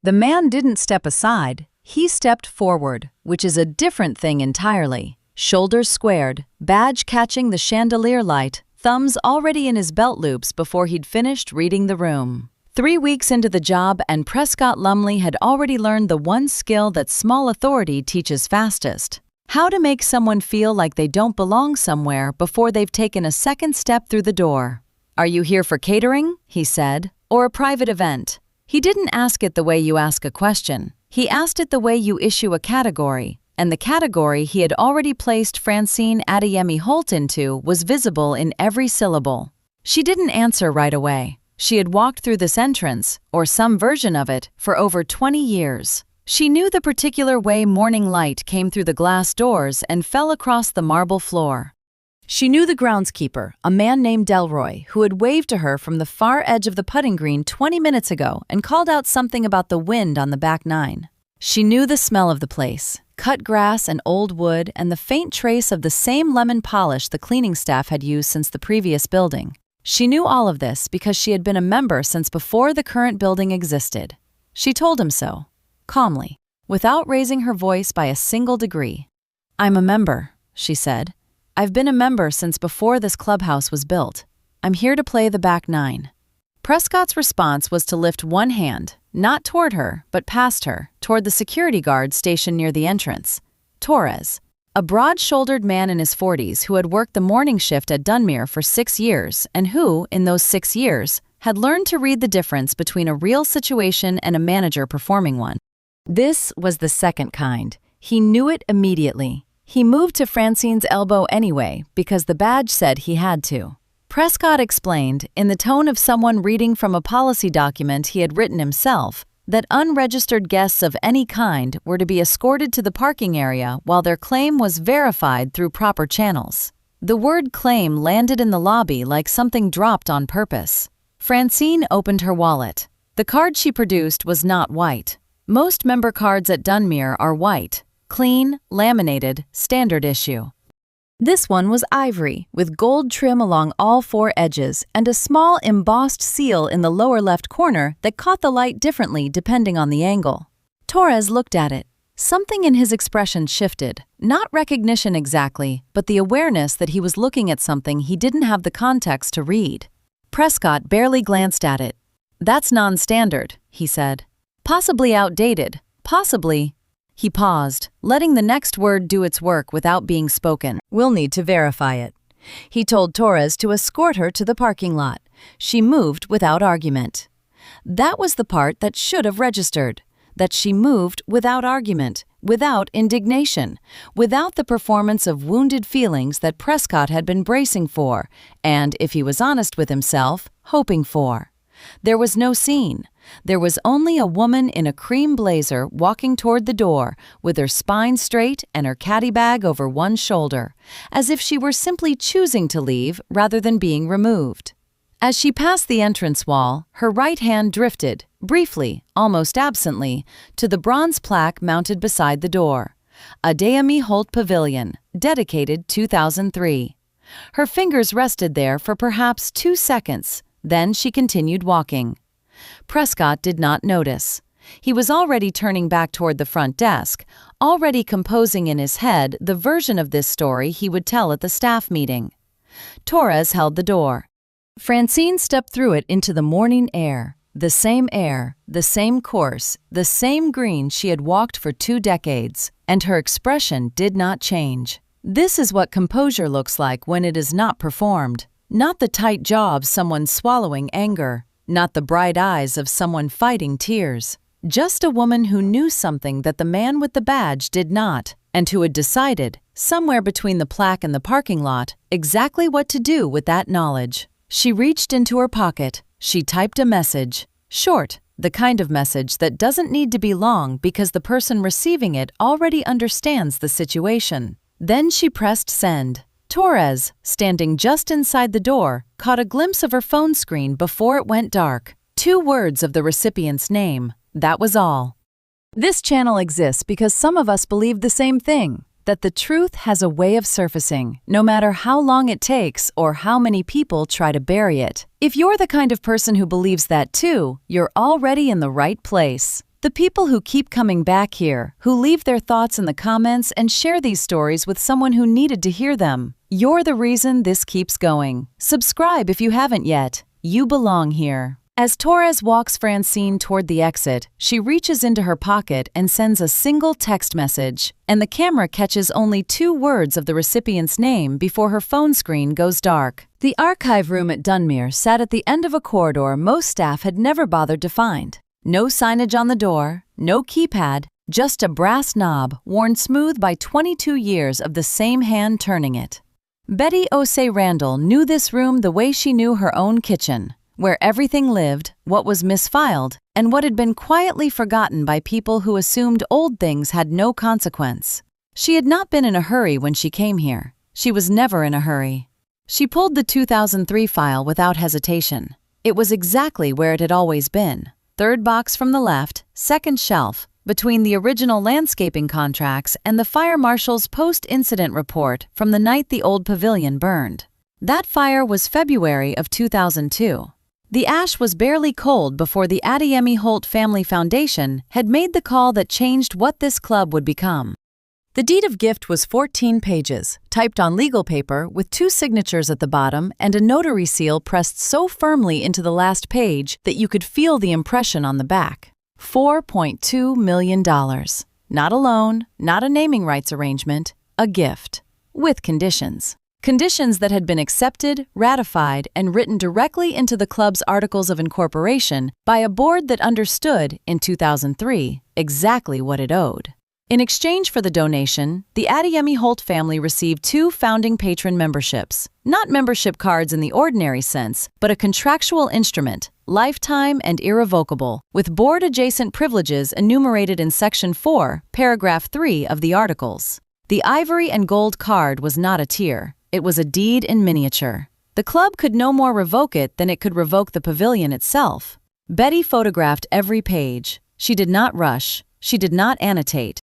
The man didn't step aside, he stepped forward, which is a different thing entirely. Shoulders squared, badge catching the chandelier light, thumbs already in his belt loops before he'd finished reading the room. 3 weeks into the job, and Prescott Lumley had already learned the one skill that small authority teaches fastest: how to make someone feel like they don't belong somewhere before they've taken a second step through the door. "Are you here for catering?" he said, "or a private event?" He didn't ask it the way you ask a question. He asked it the way you issue a category, and the category he had already placed Francine Adeyemi-Holt into was visible in every syllable. She didn't answer right away. She had walked through this entrance, or some version of it, for over 20 years. She knew the particular way morning light came through the glass doors and fell across the marble floor. She knew the groundskeeper, a man named Delroy, who had waved to her from the far edge of the putting green 20 minutes ago and called out something about the wind on the back nine. She knew the smell of the place: cut grass and old wood, and the faint trace of the same lemon polish the cleaning staff had used since the previous building. She knew all of this because she had been a member since before the current building existed. She told him so, calmly, without raising her voice by a single degree. "I'm a member," she said. "I've been a member since before this clubhouse was built. I'm here to play the back nine." Prescott's response was to lift one hand, not toward her, but past her, toward the security guard stationed near the entrance. Torres, a broad-shouldered man in his 40s who had worked the morning shift at Dunmere for 6 years and who, in those 6 years, had learned to read the difference between a real situation and a manager performing one. This was the second kind. He knew it immediately. He moved to Francine's elbow anyway because the badge said he had to. Prescott explained, in the tone of someone reading from a policy document he had written himself, that unregistered guests of any kind were to be escorted to the parking area while their claim was verified through proper channels. The word claim landed in the lobby like something dropped on purpose. Francine opened her wallet. The card she produced was not white. Most member cards at Dunmere are white, clean, laminated, standard issue. This one was ivory, with gold trim along all 4 edges and a small embossed seal in the lower left corner that caught the light differently depending on the angle. Torres looked at it. Something in his expression shifted, not recognition exactly, but the awareness that he was looking at something he didn't have the context to read. Prescott barely glanced at it. "That's non-standard," he said. "Possibly outdated, possibly—" He paused, letting the next word do its work without being spoken. "We'll need to verify it." He told Torres to escort her to the parking lot. She moved without argument. That was the part that should have registered, that she moved without argument, without indignation, without the performance of wounded feelings that Prescott had been bracing for, and, if he was honest with himself, hoping for. There was no scene. There was only a woman in a cream blazer walking toward the door, with her spine straight and her caddy bag over one shoulder, as if she were simply choosing to leave rather than being removed. As she passed the entrance wall, her right hand drifted, briefly, almost absently, to the bronze plaque mounted beside the door. Adeyemi-Holt Pavilion, dedicated 2003. Her fingers rested there for perhaps 2 seconds. Then she continued walking. Prescott did not notice. He was already turning back toward the front desk, already composing in his head the version of this story he would tell at the staff meeting. Torres held the door. Francine stepped through it into the morning air, the same course, the same green she had walked for 2 decades, and her expression did not change. This is what composure looks like when it is not performed. Not the tight jaw of someone swallowing anger, not the bright eyes of someone fighting tears. Just a woman who knew something that the man with the badge did not, and who had decided, somewhere between the plaque and the parking lot, exactly what to do with that knowledge. She reached into her pocket. She typed a message. Short, the kind of message that doesn't need to be long because the person receiving it already understands the situation. Then she pressed send. Torres, standing just inside the door, caught a glimpse of her phone screen before it went dark. 2 words of the recipient's name. That was all. This channel exists because some of us believe the same thing, that the truth has a way of surfacing, no matter how long it takes or how many people try to bury it. If you're the kind of person who believes that too, you're already in the right place. The people who keep coming back here, who leave their thoughts in the comments and share these stories with someone who needed to hear them. You're the reason this keeps going. Subscribe if you haven't yet. You belong here. As Torres walks Francine toward the exit, she reaches into her pocket and sends a single text message, and the camera catches only 2 words of the recipient's name before her phone screen goes dark. The archive room at Dunmere sat at the end of a corridor most staff had never bothered to find. No signage on the door, no keypad, just a brass knob worn smooth by 22 years of the same hand turning it. Betty Osei Randall knew this room the way she knew her own kitchen, where everything lived, what was misfiled, and what had been quietly forgotten by people who assumed old things had no consequence. She had not been in a hurry when she came here. She was never in a hurry. She pulled the 2003 file without hesitation. It was exactly where it had always been. 3rd box from the left, 2nd shelf, between the original landscaping contracts and the fire marshal's post-incident report from the night the old pavilion burned. That fire was February of 2002. The ash was barely cold before the Adeyemi-Holt Family Foundation had made the call that changed what this club would become. The deed of gift was 14 pages, typed on legal paper with 2 signatures at the bottom and a notary seal pressed so firmly into the last page that you could feel the impression on the back. $4.2 million. Not a loan, not a naming rights arrangement, a gift. With conditions. Conditions that had been accepted, ratified, and written directly into the club's Articles of Incorporation by a board that understood, in 2003, exactly what it owed. In exchange for the donation, the Adeyemi-Holt family received 2 founding patron memberships. Not membership cards in the ordinary sense, but a contractual instrument, lifetime and irrevocable, with board-adjacent privileges enumerated in Section 4, Paragraph 3 of the Articles. The ivory and gold card was not a tier. It was a deed in miniature. The club could no more revoke it than it could revoke the pavilion itself. Betty photographed every page. She did not rush. She did not annotate.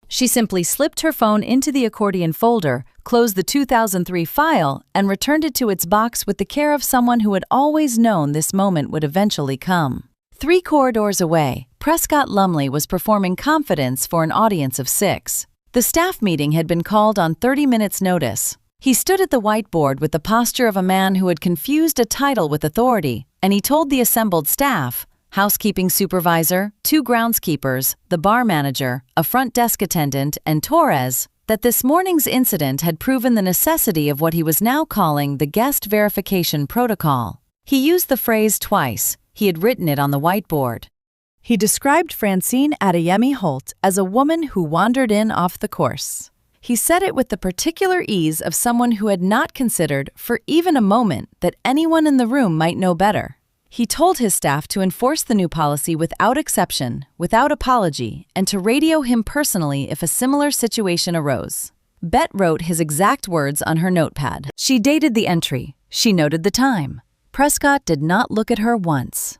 She simply slipped her phone into the accordion folder, closed the 2003 file, and returned it to its box with the care of someone who had always known this moment would eventually come. 3 corridors away, Prescott Lumley was performing confidence for an audience of 6. The staff meeting had been called on 30 minutes' notice. He stood at the whiteboard with the posture of a man who had confused a title with authority, and he told the assembled staff, housekeeping supervisor, 2 groundskeepers, the bar manager, a front desk attendant, and Torres, that this morning's incident had proven the necessity of what he was now calling the guest verification protocol. He used the phrase twice. He had written it on the whiteboard. He described Francine Adeyemi-Holt as a woman who wandered in off the course. He said it with the particular ease of someone who had not considered for even a moment that anyone in the room might know better. He told his staff to enforce the new policy without exception, without apology, and to radio him personally if a similar situation arose. Bet wrote his exact words on her notepad. She dated the entry. She noted the time. Prescott did not look at her once.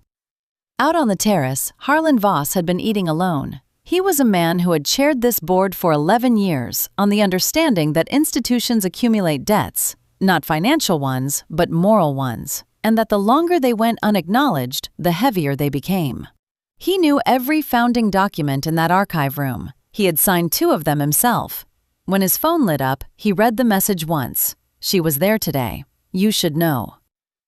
Out on the terrace, Harlan Voss had been eating alone. He was a man who had chaired this board for 11 years, on the understanding that institutions accumulate debts, not financial ones, but moral ones, and that the longer they went unacknowledged, the heavier they became. He knew every founding document in that archive room. He had signed 2 of them himself. When his phone lit up, he read the message once. She was there today. You should know.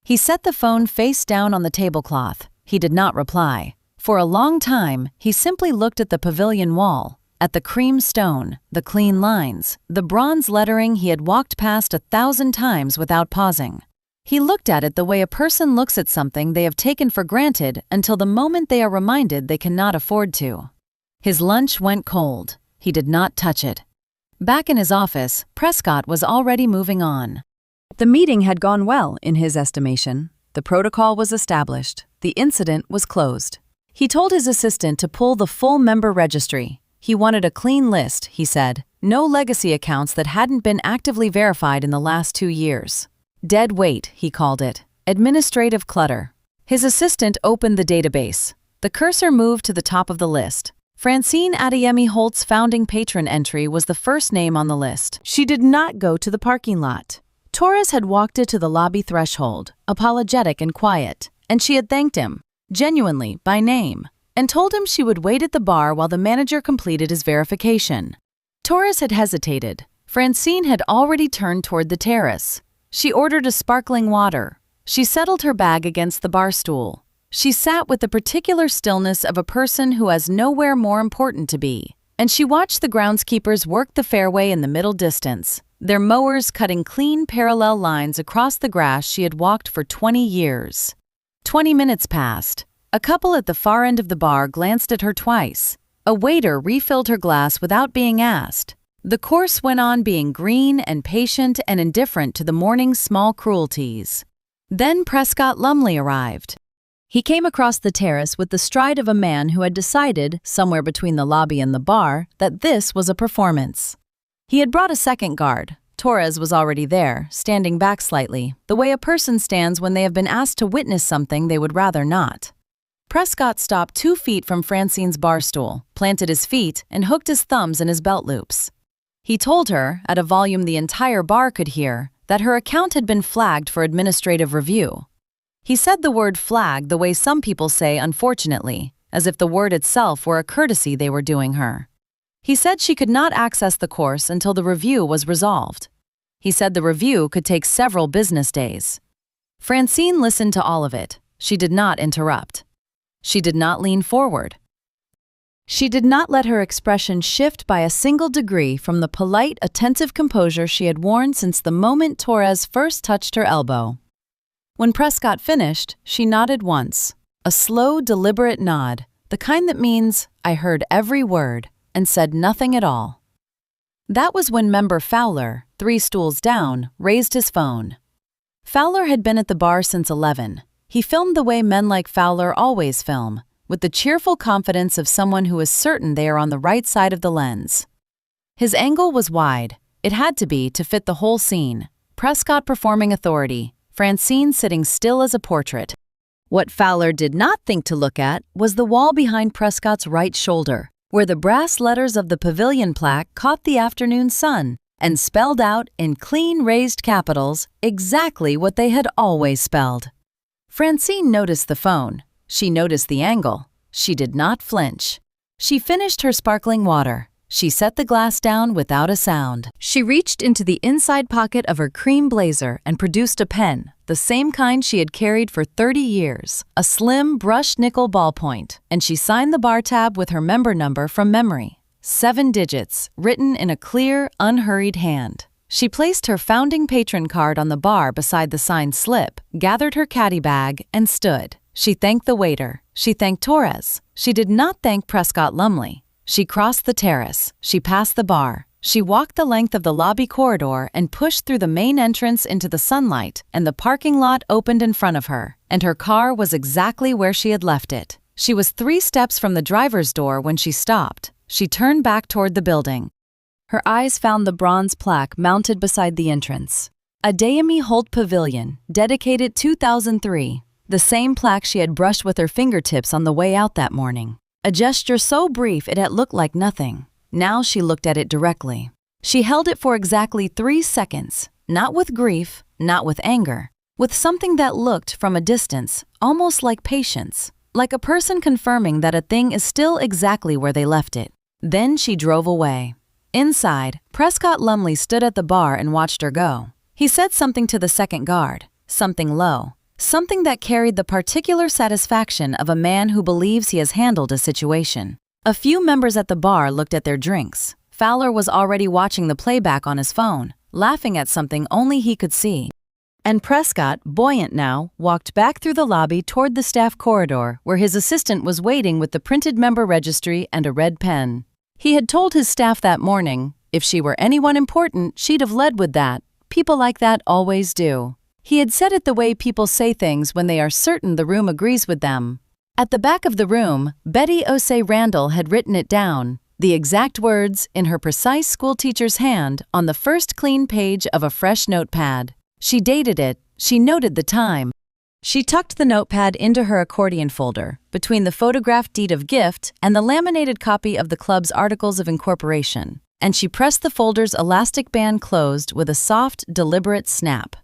He set the phone face down on the tablecloth. He did not reply. For a long time, he simply looked at the pavilion wall, at the cream stone, the clean lines, the bronze lettering he had walked past 1,000 times without pausing. He looked at it the way a person looks at something they have taken for granted until the moment they are reminded they cannot afford to. His lunch went cold. He did not touch it. Back in his office, Prescott was already moving on. The meeting had gone well, in his estimation. The protocol was established. The incident was closed. He told his assistant to pull the full member registry. He wanted a clean list, he said. No legacy accounts that hadn't been actively verified in the last 2 years. Dead weight, he called it. Administrative clutter. His assistant opened the database. The cursor moved to the top of the list. Francine Adeyemi-Holt's founding patron entry was the first name on the list. She did not go to the parking lot. Torres had walked it to the lobby threshold, apologetic and quiet, and she had thanked him. Genuinely, by name. and told him she would wait at the bar while the manager completed his verification. Torres had hesitated. Francine had already turned toward the terrace. She ordered a sparkling water. She settled her bag against the bar stool. She sat with the particular stillness of a person who has nowhere more important to be, and she watched the groundskeepers work the fairway in the middle distance, their mowers cutting clean parallel lines across the grass she had walked for 20 years. 20 minutes passed. A couple at the far end of the bar glanced at her twice. A waiter refilled her glass without being asked. The course went on being green and patient and indifferent to the morning's small cruelties. Then Prescott Lumley arrived. He came across the terrace with the stride of a man who had decided, somewhere between the lobby and the bar, that this was a performance. He had brought a second guard. Torres was already there, standing back slightly, the way a person stands when they have been asked to witness something they would rather not. Prescott stopped 2 feet from Francine's bar stool, planted his feet, and hooked his thumbs in his belt loops. He told her, at a volume the entire bar could hear, that her account had been flagged for administrative review. He said the word flag the way some people say unfortunately, as if the word itself were a courtesy they were doing her. He said she could not access the course until the review was resolved. He said the review could take several business days. Francine listened to all of it. She did not interrupt. She did not lean forward. She did not let her expression shift by a single degree from the polite, attentive composure she had worn since the moment Torres first touched her elbow. When Prescott finished, she nodded once, a slow, deliberate nod, the kind that means, "I heard every word," and said nothing at all. That was when member Fowler, 3 stools down, raised his phone. Fowler had been at the bar since 11. He filmed the way men like Fowler always film, with the cheerful confidence of someone who is certain they are on the right side of the lens. His angle was wide. It had to be to fit the whole scene. Prescott performing authority, Francine sitting still as a portrait. What Fowler did not think to look at was the wall behind Prescott's right shoulder, where the brass letters of the pavilion plaque caught the afternoon sun and spelled out in clean raised capitals exactly what they had always spelled. Francine noticed the phone. She noticed the angle. She did not flinch. She finished her sparkling water. She set the glass down without a sound. She reached into the inside pocket of her cream blazer and produced a pen, the same kind she had carried for 30 years, a slim brushed nickel ballpoint, and she signed the bar tab with her member number from memory. 7 digits, written in a clear, unhurried hand. She placed her founding patron card on the bar beside the signed slip, gathered her caddy bag, and stood. She thanked the waiter. She thanked Torres. She did not thank Prescott Lumley. She crossed the terrace. She passed the bar. She walked the length of the lobby corridor and pushed through the main entrance into the sunlight, and the parking lot opened in front of her, and her car was exactly where she had left it. She was 3 steps from the driver's door when she stopped. She turned back toward the building. Her eyes found the bronze plaque mounted beside the entrance. Adeyemi-Holt Pavilion, dedicated 2003. The same plaque she had brushed with her fingertips on the way out that morning. A gesture so brief it had looked like nothing. Now she looked at it directly. She held it for exactly 3 seconds, not with grief, not with anger, with something that looked from a distance, almost like patience, like a person confirming that a thing is still exactly where they left it. Then she drove away. Inside, Prescott Lumley stood at the bar and watched her go. He said something to the second guard, something low. Something that carried the particular satisfaction of a man who believes he has handled a situation. A few members at the bar looked at their drinks. Fowler was already watching the playback on his phone, laughing at something only he could see. And Prescott, buoyant now, walked back through the lobby toward the staff corridor where his assistant was waiting with the printed member registry and a red pen. He had told his staff that morning, if she were anyone important, she'd have led with that. People like that always do. He had said it the way people say things when they are certain the room agrees with them. At the back of the room, Betty Osei Randall had written it down, the exact words, in her precise schoolteacher's hand, on the first clean page of a fresh notepad. She dated it. She noted the time. She tucked the notepad into her accordion folder, between the photographed deed of gift and the laminated copy of the club's Articles of Incorporation, and she pressed the folder's elastic band closed with a soft, deliberate snap.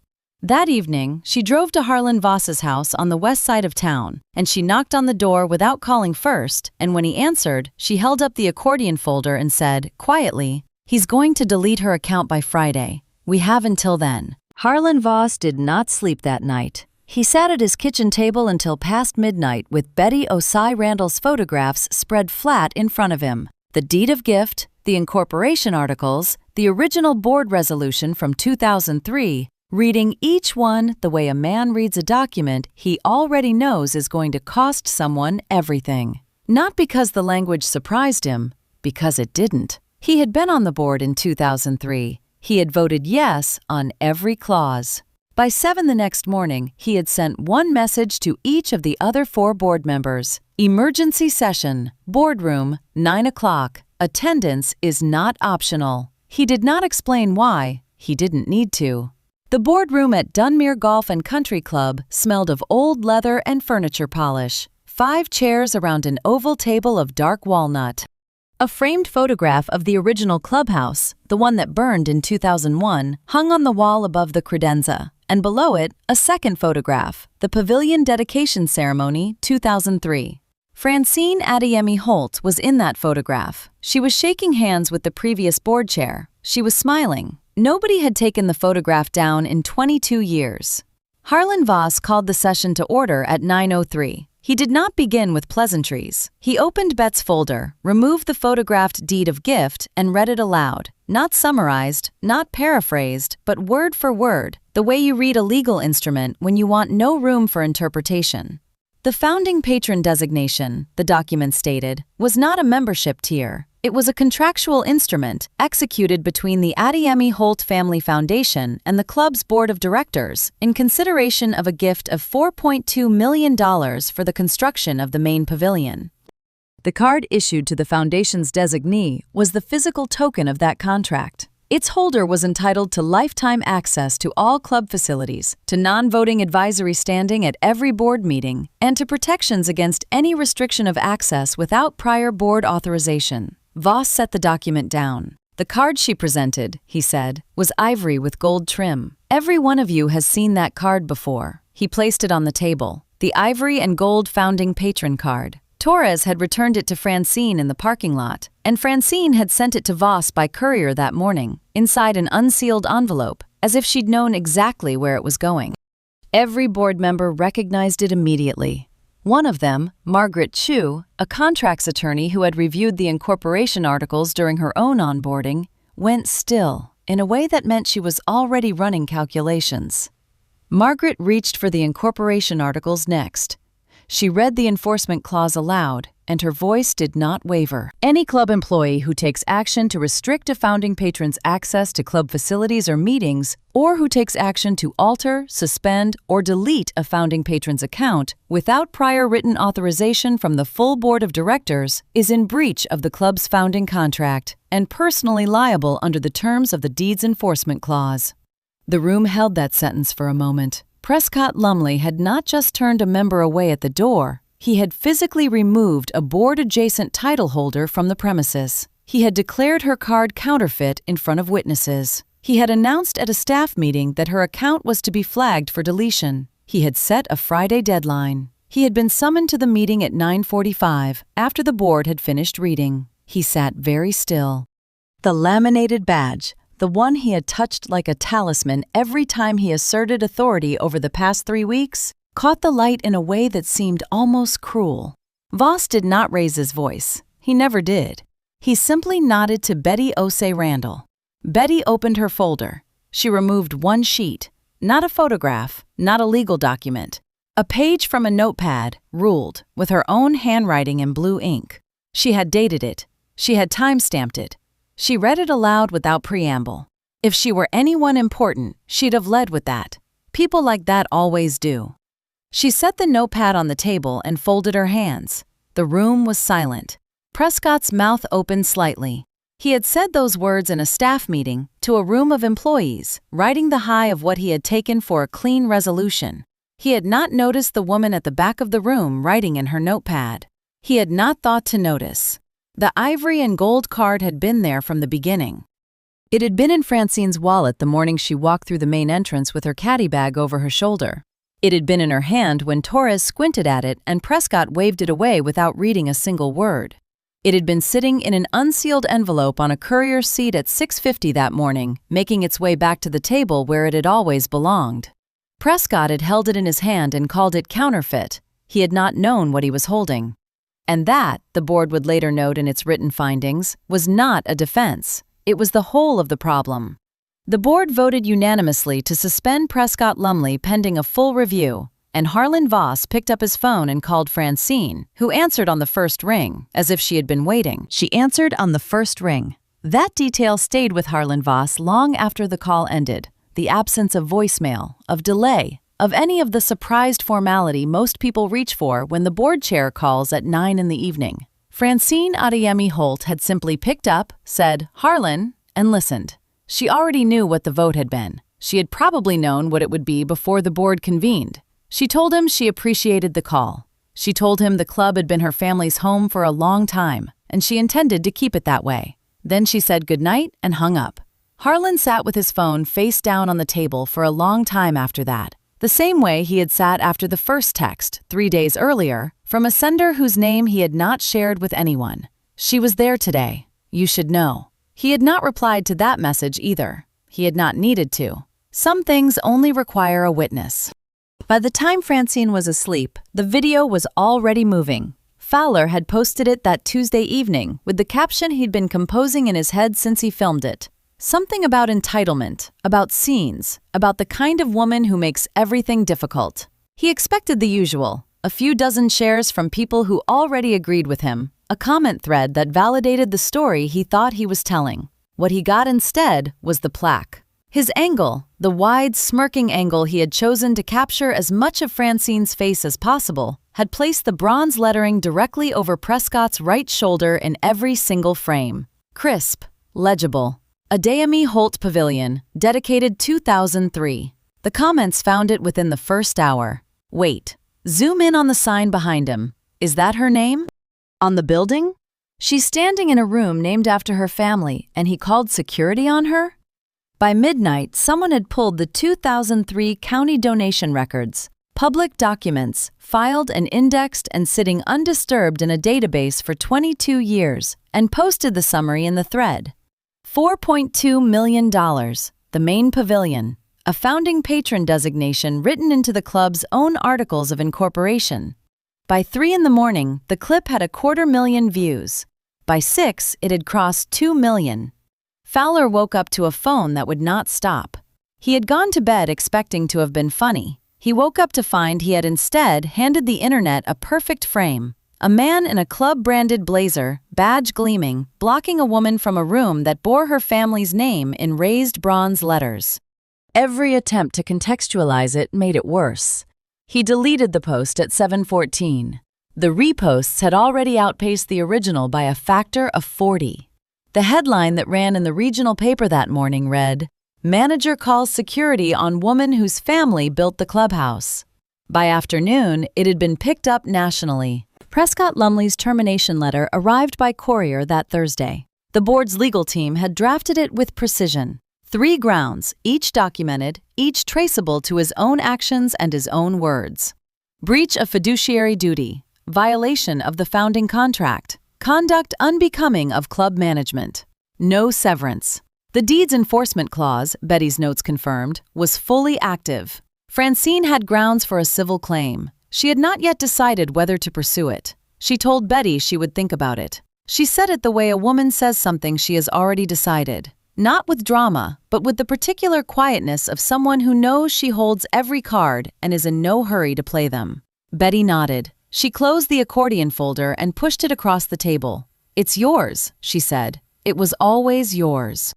That evening, she drove to Harlan Voss's house on the west side of town, and she knocked on the door without calling first, and when he answered, she held up the accordion folder and said, quietly, "He's going to delete her account by Friday. We have until then." Harlan Voss did not sleep that night. He sat at his kitchen table until past midnight with Betty Osai Randall's photographs spread flat in front of him. The deed of gift, the incorporation articles, the original board resolution from 2003, reading each one the way a man reads a document he already knows is going to cost someone everything. Not because the language surprised him, because it didn't. He had been on the board in 2003. He had voted yes on every clause. By 7 the next morning, he had sent one message to each of the other 4 board members. Emergency session, boardroom, 9 o'clock. Attendance is not optional. He did not explain why. He didn't need to. The boardroom at Dunmere Golf and Country Club smelled of old leather and furniture polish. 5 chairs around an oval table of dark walnut. A framed photograph of the original clubhouse, the one that burned in 2001, hung on the wall above the credenza, and below it, a second photograph, the Pavilion Dedication Ceremony 2003. Francine Adeyemi-Holt was in that photograph. She was shaking hands with the previous board chair. She was smiling. Nobody had taken the photograph down in 22 years. Harlan Voss called the session to order at 9:03. He did not begin with pleasantries. He opened Bet's folder, removed the photographed deed of gift, and read it aloud. Not summarized, not paraphrased, but word for word, the way you read a legal instrument when you want no room for interpretation. The founding patron designation, the document stated, was not a membership tier. It was a contractual instrument executed between the Adeyemi-Holt Family Foundation and the club's board of directors in consideration of a gift of $4.2 million for the construction of the main pavilion. The card issued to the foundation's designee was the physical token of that contract. Its holder was entitled to lifetime access to all club facilities, to non-voting advisory standing at every board meeting, and to protections against any restriction of access without prior board authorization. Voss set the document down. "The card she presented," he said, "was ivory with gold trim. Every one of you has seen that card before." He placed it on the table, the ivory and gold founding patron card. Torres had returned it to Francine in the parking lot, and Francine had sent it to Voss by courier that morning, inside an unsealed envelope, as if she'd known exactly where it was going. Every board member recognized it immediately. One of them, Margaret Chu, a contracts attorney who had reviewed the incorporation articles during her own onboarding, went still in a way that meant she was already running calculations. Margaret reached for the incorporation articles next. She read the enforcement clause aloud, and her voice did not waver. "Any club employee who takes action to restrict a founding patron's access to club facilities or meetings, or who takes action to alter, suspend, or delete a founding patron's account without prior written authorization from the full board of directors is in breach of the club's founding contract and personally liable under the terms of the deed's enforcement clause." The room held that sentence for a moment. Prescott Lumley had not just turned a member away at the door, he had physically removed a board-adjacent title holder from the premises. He had declared her card counterfeit in front of witnesses. He had announced at a staff meeting that her account was to be flagged for deletion. He had set a Friday deadline. He had been summoned to the meeting at 9:45 after the board had finished reading. He sat very still. The laminated badge, the one he had touched like a talisman every time he asserted authority over the past 3 weeks, caught the light in a way that seemed almost cruel. Voss did not raise his voice. He never did. He simply nodded to Betty Osei Randall. Betty opened her folder. She removed one sheet, not a photograph, not a legal document. A page from a notepad, ruled, with her own handwriting in blue ink. She had dated it. She had time-stamped it. She read it aloud without preamble. If she were anyone important, she'd have led with that. People like that always do. She set the notepad on the table and folded her hands. The room was silent. Prescott's mouth opened slightly. He had said those words in a staff meeting to a room of employees, riding the high of what he had taken for a clean resolution. He had not noticed the woman at the back of the room writing in her notepad. He had not thought to notice. The ivory and gold card had been there from the beginning. It had been in Francine's wallet the morning she walked through the main entrance with her caddy bag over her shoulder. It had been in her hand when Torres squinted at it and Prescott waved it away without reading a single word. It had been sitting in an unsealed envelope on a courier's seat at 6:50 that morning, making its way back to the table where it had always belonged. Prescott had held it in his hand and called it counterfeit. He had not known what he was holding. And that, the board would later note in its written findings, was not a defense. It was the whole of the problem. The board voted unanimously to suspend Prescott Lumley pending a full review, and Harlan Voss picked up his phone and called Francine, who answered on the first ring, as if she had been waiting. She answered on the first ring. That detail stayed with Harlan Voss long after the call ended. The absence of voicemail, of delay, of any of the surprised formality most people reach for when the board chair calls at 9 in the evening. Francine Adeyemi-Holt had simply picked up, said, "Harlan," and listened. She already knew what the vote had been. She had probably known what it would be before the board convened. She told him she appreciated the call. She told him the club had been her family's home for a long time, and she intended to keep it that way. Then she said goodnight and hung up. Harlan sat with his phone face down on the table for a long time after that, the same way he had sat after the first text, 3 days earlier, from a sender whose name he had not shared with anyone. "She was there today. You should know." He had not replied to that message either. He had not needed to. Some things only require a witness. By the time Francine was asleep, the video was already moving. Fowler had posted it that Tuesday evening with the caption he'd been composing in his head since he filmed it. Something about entitlement, about scenes, about the kind of woman who makes everything difficult. He expected the usual, a few dozen shares from people who already agreed with him, a comment thread that validated the story he thought he was telling. What he got instead was the plaque. His angle, the wide, smirking angle he had chosen to capture as much of Francine's face as possible, had placed the bronze lettering directly over Prescott's right shoulder in every single frame. Crisp, legible. Adeyemi-Holt Pavilion, dedicated 2003. The comments found it within the first hour. Wait, zoom in on the sign behind him. Is that her name? On the building? She's standing in a room named after her family, and he called security on her? By midnight, someone had pulled the 2003 county donation records, public documents, filed and indexed and sitting undisturbed in a database for 22 years, and posted the summary in the thread. $4.2 million, the main pavilion, a founding patron designation written into the club's own articles of incorporation. By 3 in the morning, the clip had 250,000 views. By 6, it had crossed 2 million. Fowler woke up to a phone that would not stop. He had gone to bed expecting to have been funny. He woke up to find he had instead handed the internet a perfect frame. A man in a club-branded blazer, badge gleaming, blocking a woman from a room that bore her family's name in raised bronze letters. Every attempt to contextualize it made it worse. He deleted the post at 7:14. The reposts had already outpaced the original by a factor of 40. The headline that ran in the regional paper that morning read, "Manager calls security on woman whose family built the clubhouse." By afternoon, it had been picked up nationally. Prescott Lumley's termination letter arrived by courier that Thursday. The board's legal team had drafted it with precision. 3 grounds, each documented, each traceable to his own actions and his own words. Breach of fiduciary duty, violation of the founding contract, conduct unbecoming of club management. No severance. The deeds enforcement clause, Betty's notes confirmed, was fully active. Francine had grounds for a civil claim. She had not yet decided whether to pursue it. She told Betty she would think about it. She said it the way a woman says something she has already decided. Not with drama, but with the particular quietness of someone who knows she holds every card and is in no hurry to play them. Betty nodded. She closed the accordion folder and pushed it across the table. "It's yours," she said. "It was always yours."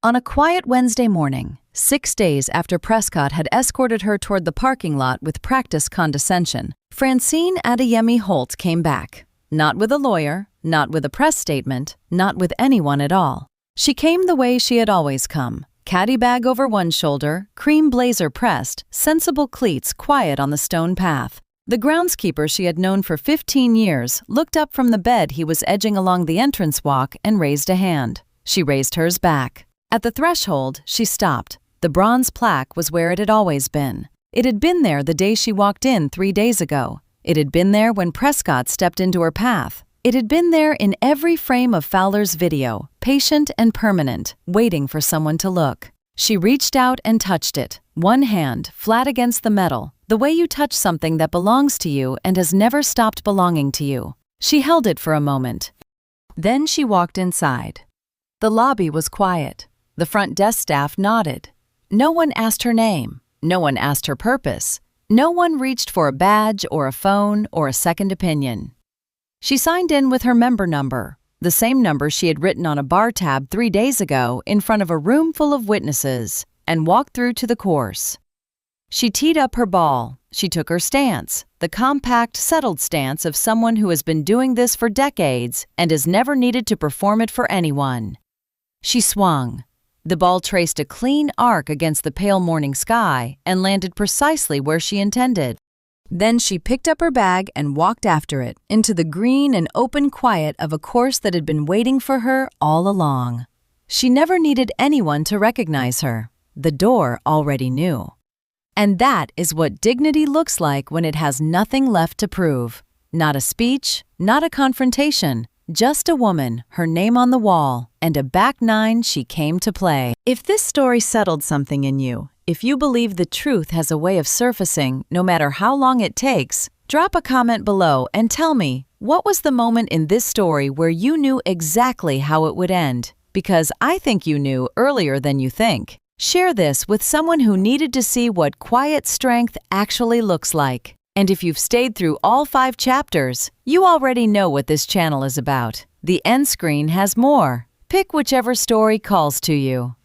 On a quiet Wednesday morning, 6 days after Prescott had escorted her toward the parking lot with practiced condescension, Francine Adeyemi-Holt came back. Not with a lawyer, not with a press statement, not with anyone at all. She came the way she had always come, caddy bag over one shoulder, cream blazer pressed, sensible cleats quiet on the stone path. The groundskeeper she had known for 15 years looked up from the bed he was edging along the entrance walk and raised a hand. She raised hers back. At the threshold, she stopped. The bronze plaque was where it had always been. It had been there the day she walked in 3 days ago. It had been there when Prescott stepped into her path. It had been there in every frame of Fowler's video, patient and permanent, waiting for someone to look. She reached out and touched it, one hand flat against the metal, the way you touch something that belongs to you and has never stopped belonging to you. She held it for a moment. Then she walked inside. The lobby was quiet. The front desk staff nodded. No one asked her name. No one asked her purpose. No one reached for a badge or a phone or a second opinion. She signed in with her member number, the same number she had written on a bar tab 3 days ago in front of a room full of witnesses, and walked through to the course. She teed up her ball. She took her stance, the compact, settled stance of someone who has been doing this for decades and has never needed to perform it for anyone. She swung. The ball traced a clean arc against the pale morning sky and landed precisely where she intended. Then she picked up her bag and walked after it, into the green and open quiet of a course that had been waiting for her all along. She never needed anyone to recognize her. The door already knew. And that is what dignity looks like when it has nothing left to prove. Not a speech, not a confrontation, just a woman, her name on the wall, and a back nine she came to play. If this story settled something in you, if you believe the truth has a way of surfacing, no matter how long it takes, drop a comment below and tell me, what was the moment in this story where you knew exactly how it would end? Because I think you knew earlier than you think. Share this with someone who needed to see what quiet strength actually looks like. And if you've stayed through all 5 chapters, you already know what this channel is about. The end screen has more. Pick whichever story calls to you.